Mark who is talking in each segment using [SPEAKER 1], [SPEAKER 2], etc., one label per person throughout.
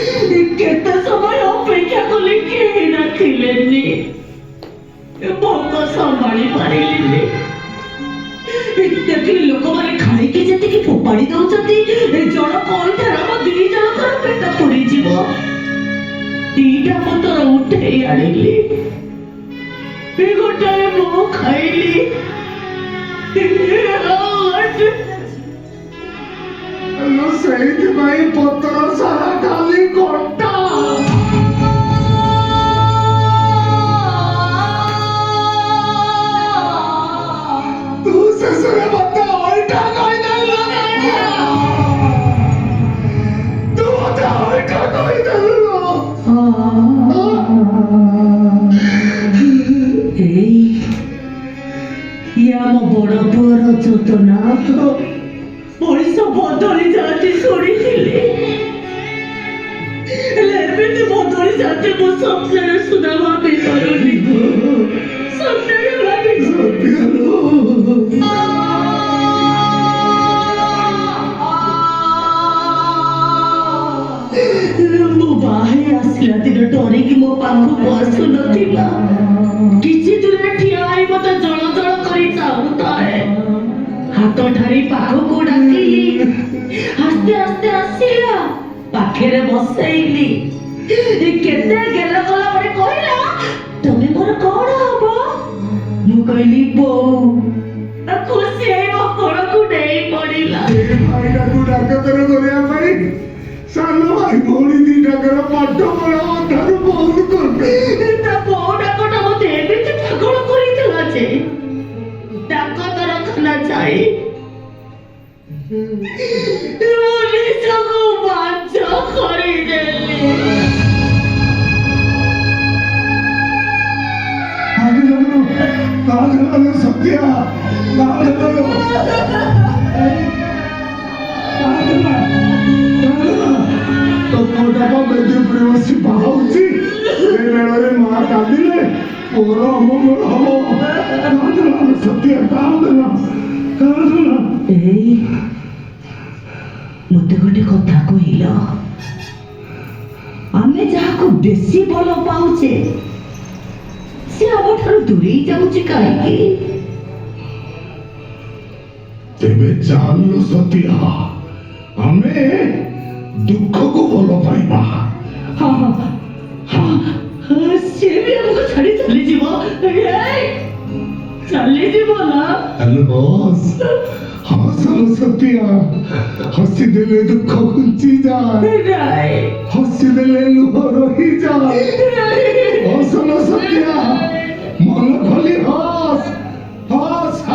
[SPEAKER 1] केते समय अपेक्षा कली केही डाकिलेनी भोक संभाली पारिलिनी देखी लोक माने खाइके जेतिकी फोपाड़ी दउचती जण कइठार म दी जणकर पेट पुरी जीव दीटा पतर उठेई आनिली गोटाए मो खाइली
[SPEAKER 2] ସେଇଥିପାଇଁ ପତ୍ର ସାରା ଖାଲି କଟା ତୁ ଶେଷରେ ମତେ ଅଇଁଠା କହିଦେଲୁ ତୁ ମତେ ଅଇଁଠା କହିଦେଲୁ
[SPEAKER 1] ଆମ ବଡ଼ ପୁଅର ଚୋଦନା ମଣିଷ ବଦଳି ଯାଆନ୍ତି ଶୁଣିଥିଲି ହେଲେ ଏମିତି ବଦଳି ଯାଆନ୍ତି ମୁଁ ସ୍ୱପ୍ନରେ ସୁଦ୍ଧା ଭାବି ପାରୁନି ସ୍ୱପ୍ନରେ ଭାବି ମୁଁ ବାହାରି ଆସିଲା ଦିନ ଡରିକି ମୋ ପାଖକୁ ଆସୁନଥିଲା କିଛି ଦୂରରେ ଠିଆ ହୋଇ ମତେ ଜଳ ଜଳ କରି ଚାହୁଁଥାଏ ହାତ ଠାରି ପାଖକୁ ଡାକିଲି ଆସ୍ତେ ଆସ୍ତେ ଆସିଲା ପାଖରେ ବସେଇଲି କେତେ ଗେଲ ଗଲା ପରେ କହିଲା ତମେ ମୋର କଣ ହବ ମୁଁ କହିଲି ବୋଉ ଖୁସି ହେଇ ମୋ କୋଳକୁ ଡେଇଁ ପଡିଲା
[SPEAKER 2] ଭାଇଟାକୁ ଡାକତର କରିବା ପାଇଁ ସାନ ଭାଇ ଭଉଣୀ ଦିଟାଙ୍କର ପାଠ ପଢା ଅଧାରୁ ବନ୍ଦ କରିବେ
[SPEAKER 1] ତା ବୋଉ ଡାକଟା ମତେ ଏମିତି ପାଗଳ କରିଥିଲା ଯେ ଡାକ୍ତରଖାନା ଯାଇ ନିଜକୁ ବାଞ୍ଚ କରିଦେଲି
[SPEAKER 2] ସତ୍ୟା ବସି ବାହାଉଛି ବେଳରେ ମା କାନ୍ଦିଲେ ମୋର ଅମଙ୍ଗଳ ହବ ସତ୍ୟା
[SPEAKER 1] ଏଇ ମତେ ଗୋଟେ କଥା କହିଲ ଆମେ ଯାହାକୁ ବେଶୀ ଭଲ ପାଉଛେ ସେ ଆମଠାରୁ ଦୂରେଇ ଯାଉଛି କାହିଁକି
[SPEAKER 2] ତେବେ ଚାଲୁ ସତ୍ୟା ଆମେ ଦୁଃଖକୁ ଭଲ ପାଇବା
[SPEAKER 1] ସେ ବି ଆମକୁ ଛାଡି ଚାଲିଯିବ ଚାଲିଯିବ ନା
[SPEAKER 2] ସତ୍ୟା ହସିଦେଲେ ଦୁଃଖ ଘୁଞ୍ଚି ଯାଏ ହସିଦେଲେ ଲୁହ ରହିଯାଏ ହସନ ସତ୍ୟା ମନ ଖୋଲି ହସ ହସ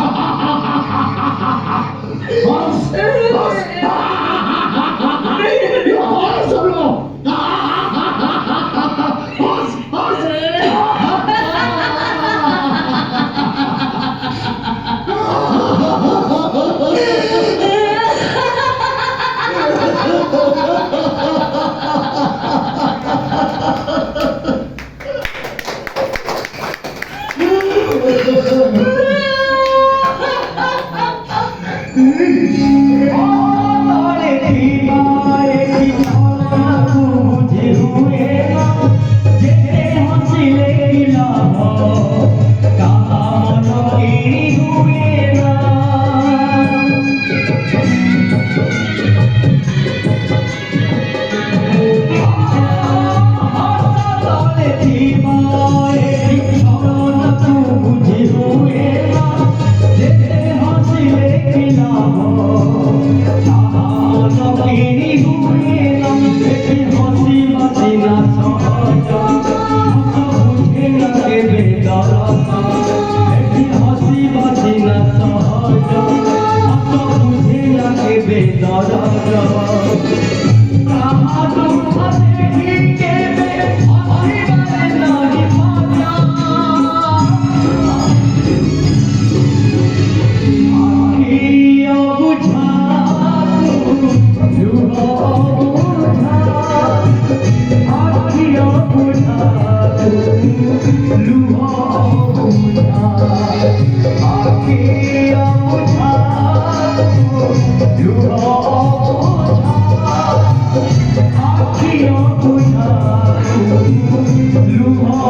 [SPEAKER 3] ଲୁହ